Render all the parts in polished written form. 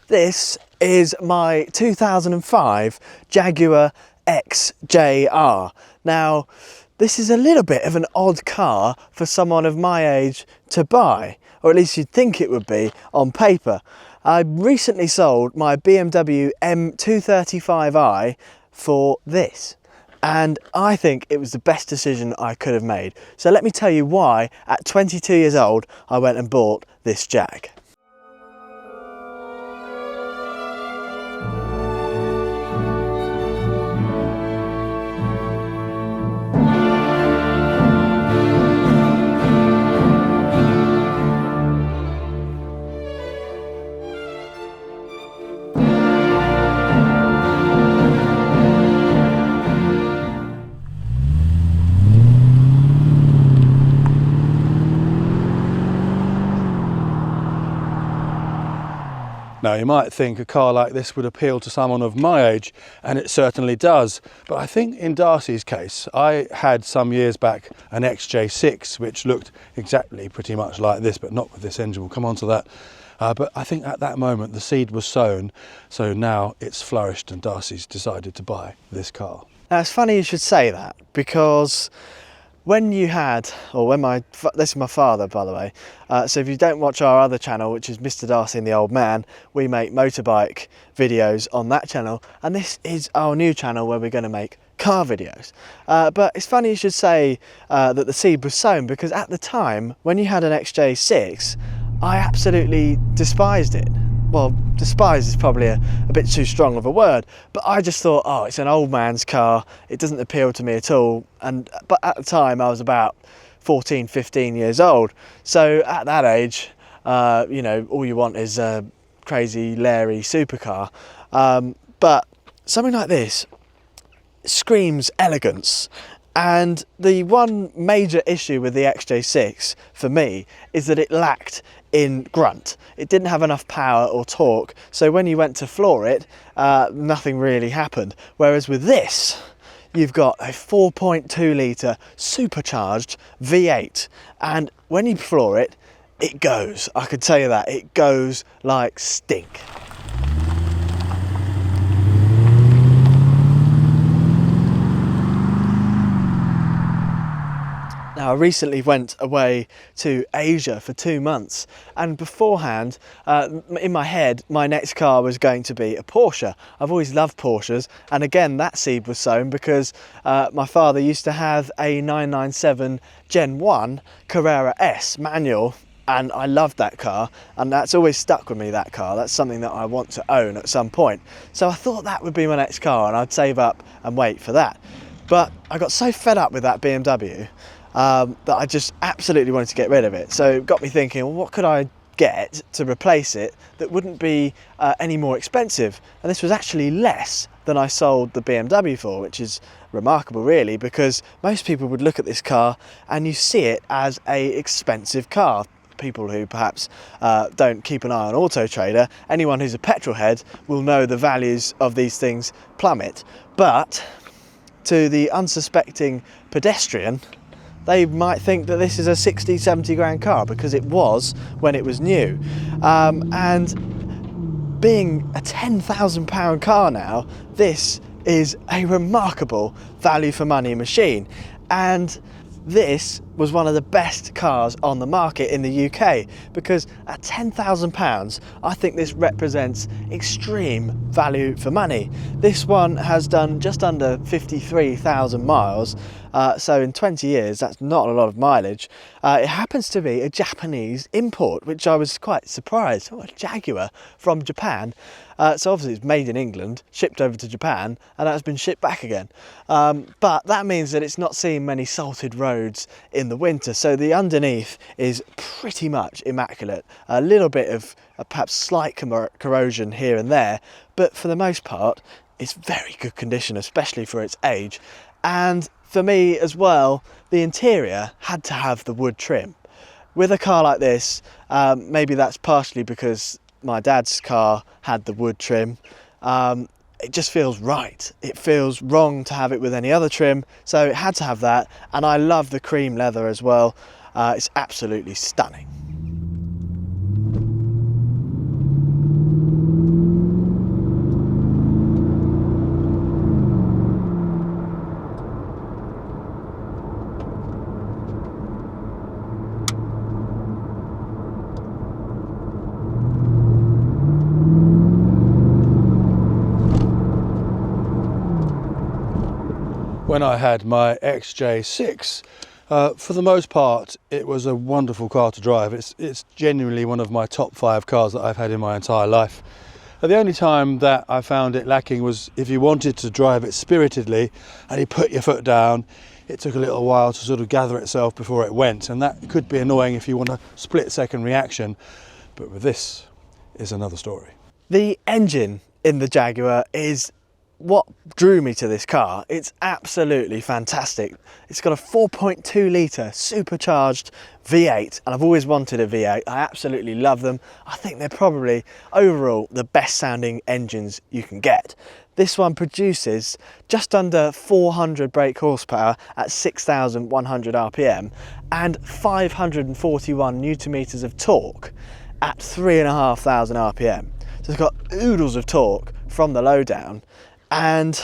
This is my 2005 Jaguar XJR. Now, this is a little bit of an odd car for someone of my age to buy, or at least you'd think it would be on paper. I recently sold my BMW M235i for this, and I think it was the best decision I could have made. So let me tell you why, at 22 years old, I went and bought this Jag. Now, you might think a car like this would appeal to someone of my age, and it certainly does. But I think in Darcy's case, I had some years back an XJ6, which looked exactly pretty much like this, but not with this engine. We'll come on to that. But I think at that moment, the seed was sown. So now it's flourished and Darcy's decided to buy this car. Now, it's funny you should say that, because when you had, or when this is my father, by the way, so if you don't watch our other channel, which is Mr. Darcy and the Old Man, we make motorbike videos on that channel, and this is our new channel where we're going to make car videos. But it's funny you should say that the seed was sown, because at the time, when you had an XJ6, I absolutely despised it. Well, despise is probably a bit too strong of a word, but I just thought, oh, it's an old man's car, it doesn't appeal to me at all. But at the time I was about 14, 15 years old, so at that age, you know, all you want is a crazy, leery supercar. But something like this screams elegance. And the one major issue with the XJ6 for me is that it lacked in grunt. It didn't have enough power or torque, so when you went to floor it, nothing really happened. Whereas with this, you've got a 4.2 litre supercharged V8, and when you floor it, it goes. I can tell you that, it goes like stink. Now, I recently went away to Asia for 2 months, and beforehand, in my head, my next car was going to be a Porsche. I've always loved Porsches, and again, that seed was sown because my father used to have a 997 Gen 1 Carrera S manual, and I loved that car, and that's always stuck with me, that car. That's something that I want to own at some point. So I thought that would be my next car, and I'd save up and wait for that. But I got so fed up with that BMW that I just absolutely wanted to get rid of it. So it got me thinking, well, what could I get to replace it that wouldn't be any more expensive? And this was actually less than I sold the BMW for, which is remarkable really, because most people would look at this car and you see it as a expensive car. People who perhaps don't keep an eye on Auto Trader, anyone who's a petrol head will know the values of these things plummet. But to the unsuspecting pedestrian, they might think that this is a 60, 70 grand car, because it was when it was new. And being a £10,000 car now, this is a remarkable value for money machine. And this was one of the best cars on the market in the UK, because at £10,000, I think this represents extreme value for money. This one has done just under 53,000 miles, so in 20 years, that's not a lot of mileage. It happens to be a Japanese import, which I was quite surprised. Oh, a Jaguar from Japan. So obviously it's made in England, shipped over to Japan, and that's been shipped back again. But that means that it's not seeing many salted roads in the winter, so the underneath is pretty much immaculate. A little bit of perhaps slight corrosion here and there, but for the most part it's very good condition, especially for its age. And for me as well, the interior had to have the wood trim. With a car like this, maybe that's partially because my dad's car had the wood trim. It just feels right. It feels wrong to have it with any other trim, so it had to have that. And I love the cream leather as well. It's absolutely stunning. when I had my XJ6. For the most part, it was a wonderful car to drive. It's genuinely one of my top 5 cars that I've had in my entire life. The only time that I found it lacking was if you wanted to drive it spiritedly and you put your foot down, it took a little while to sort of gather itself before it went, and that could be annoying if you want a split-second reaction. But with this is another story. The engine in the Jaguar is what drew me to this car. It's absolutely fantastic. It's got a 4.2 litre supercharged V8, and I've always wanted a V8. I absolutely love them. I think they're probably overall the best sounding engines you can get. This one produces just under 400 brake horsepower at 6,100 RPM and 541 newton meters of torque at 3,500 RPM. So it's got oodles of torque from the lowdown, and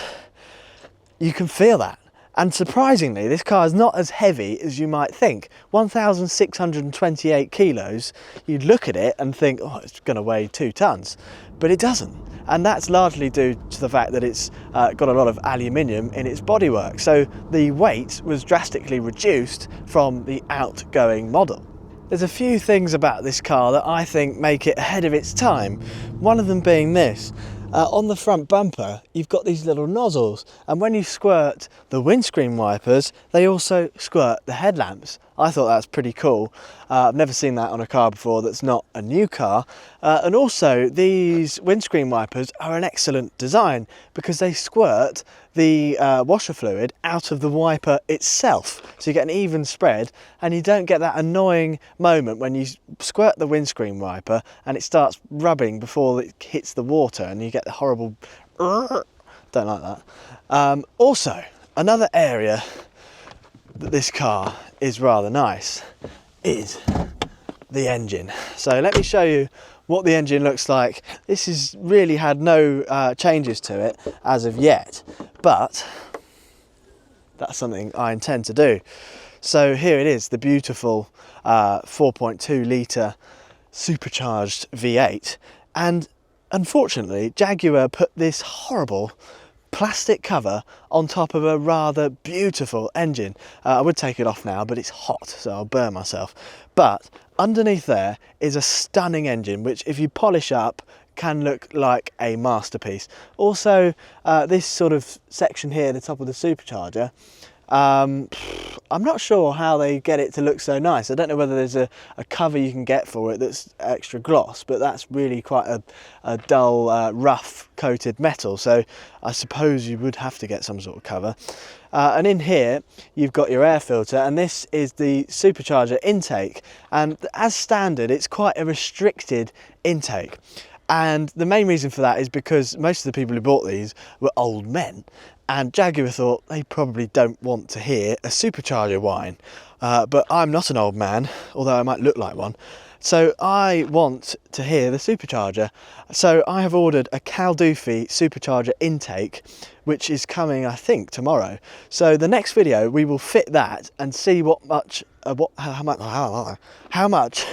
you can feel that. And surprisingly, this car is not as heavy as you might think. 1,628 kilos. You'd look at it and think, oh, it's going to weigh 2 tons, but it doesn't. And that's largely due to the fact that it's got a lot of aluminium in its bodywork. So the weight was drastically reduced from the outgoing model. There's a few things about this car that I think make it ahead of its time. One of them being this. On the front bumper, you've got these little nozzles, and when you squirt the windscreen wipers, they also squirt the headlamps. I thought that's pretty cool. I've never seen that on a car before that's not a new car. And also, these windscreen wipers are an excellent design because they squirt the washer fluid out of the wiper itself. So you get an even spread, and you don't get that annoying moment when you squirt the windscreen wiper and it starts rubbing before it hits the water, and you get the horrible don't like that. Also, another area that this car is rather nice is the engine. So let me show you what the engine looks like. This has really had no changes to it as of yet, but that's something I intend to do. So here it is, the beautiful 4.2 litre supercharged V8, and unfortunately Jaguar put this horrible plastic cover on top of a rather beautiful engine. I would take it off now, but it's hot, so I'll burn myself. But underneath there is a stunning engine, which if you polish up can look like a masterpiece. Also, this sort of section here, the top of the supercharger, I'm not sure how they get it to look so nice. I don't know whether there's a cover you can get for it that's extra gloss, but that's really quite a dull, rough coated metal. So I suppose you would have to get some sort of cover. And in here, you've got your air filter, and this is the supercharger intake. And as standard, it's quite a restricted intake. And the main reason for that is because most of the people who bought these were old men. And Jaguar thought they probably don't want to hear a supercharger whine. But I'm not an old man, although I might look like one. So I want to hear the supercharger. So I have ordered a Caldoofy supercharger intake, which is coming, I think, tomorrow. So the next video, we will fit that and see how much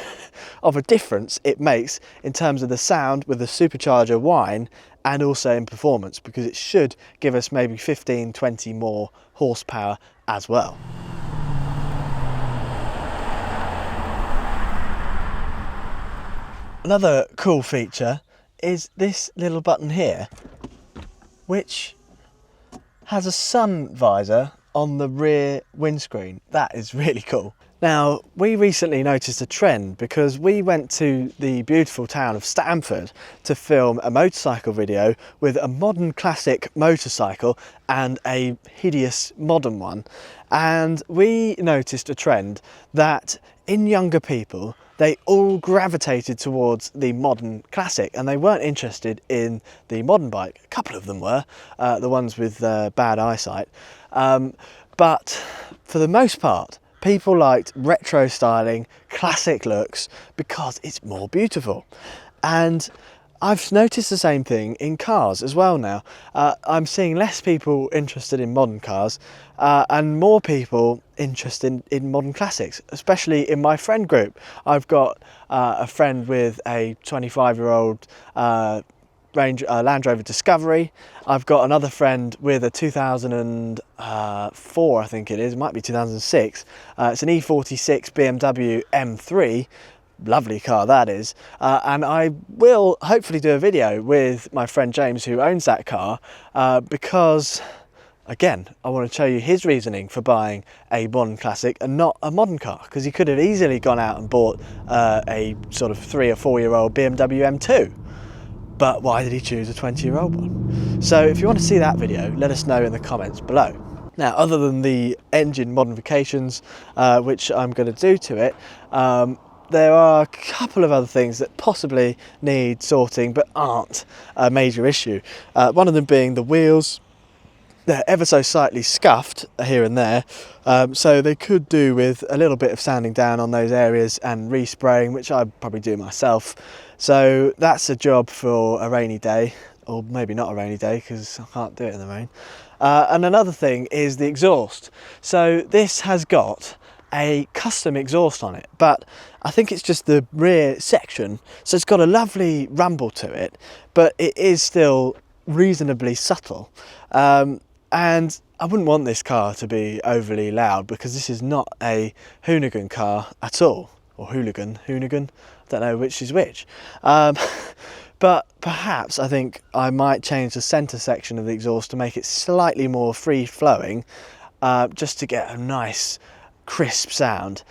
of a difference it makes in terms of the sound with the supercharger whine, and also in performance, because it should give us maybe 15-20 more horsepower as well. Another cool feature is this little button here, which has a sun visor on the rear windscreen. That is really cool. Now, we recently noticed a trend because we went to the beautiful town of Stamford to film a motorcycle video with a modern classic motorcycle and a hideous modern one. And we noticed a trend that in younger people, they all gravitated towards the modern classic and they weren't interested in the modern bike. A couple of them were, the ones with bad eyesight. But for the most part, people liked retro styling, classic looks, because it's more beautiful. And I've noticed the same thing in cars as well now. I'm seeing less people interested in modern cars and more people interested in modern classics, especially in my friend group. I've got a friend with a 25-year-old Land Rover Discovery. I've got another friend with a 2004, I think it is, it might be 2006. It's an E46 BMW M3. Lovely car that is, and I will hopefully do a video with my friend James, who owns that car, because again, I want to show you his reasoning for buying a modern classic and not a modern car, because he could have easily gone out and bought a sort of 3 or 4 year old BMW M2. But why did he choose a 20-year-old one? So if you want to see that video, let us know in the comments below. Now, other than the engine modifications, which I'm going to do to it, there are a couple of other things that possibly need sorting but aren't a major issue. One of them being the wheels. They're ever so slightly scuffed here and there, so they could do with a little bit of sanding down on those areas and respraying, which I'd probably do myself. So that's a job for a rainy day, or maybe not a rainy day because I can't do it in the rain. And another thing is the exhaust. So this has got a custom exhaust on it, but I think it's just the rear section, so it's got a lovely rumble to it, but it is still reasonably subtle, and I wouldn't want this car to be overly loud, because this is not a hoonigan car at all, or hoonigan, I don't know which is which. But perhaps I think I might change the centre section of the exhaust to make it slightly more free flowing, just to get a nice crisp sound,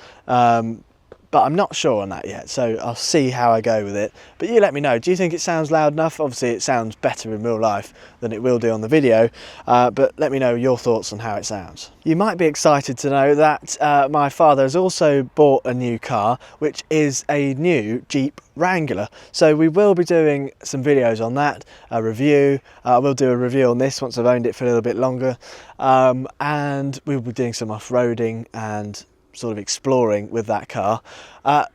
but I'm not sure on that yet, so I'll see how I go with it. But you let me know, do you think it sounds loud enough? Obviously it sounds better in real life than it will do on the video, but let me know your thoughts on how it sounds. You might be excited to know that my father has also bought a new car, which is a new Jeep Wrangler. So we will be doing some videos on that, a review. I will do a review on this once I've owned it for a little bit longer, and we'll be doing some off-roading and sort of exploring with that car,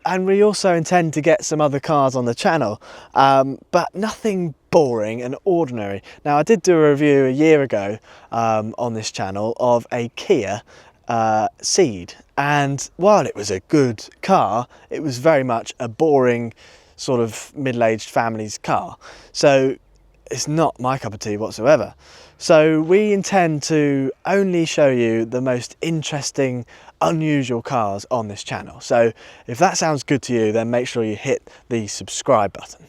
and we also intend to get some other cars on the channel, but nothing boring and ordinary. Now, I did do a review a year ago on this channel of a Kia Ceed, and while it was a good car, it was very much a boring sort of middle-aged family's car, so it's not my cup of tea whatsoever. So we intend to only show you the most interesting, unusual cars on this channel. So if that sounds good to you, then make sure you hit the subscribe button.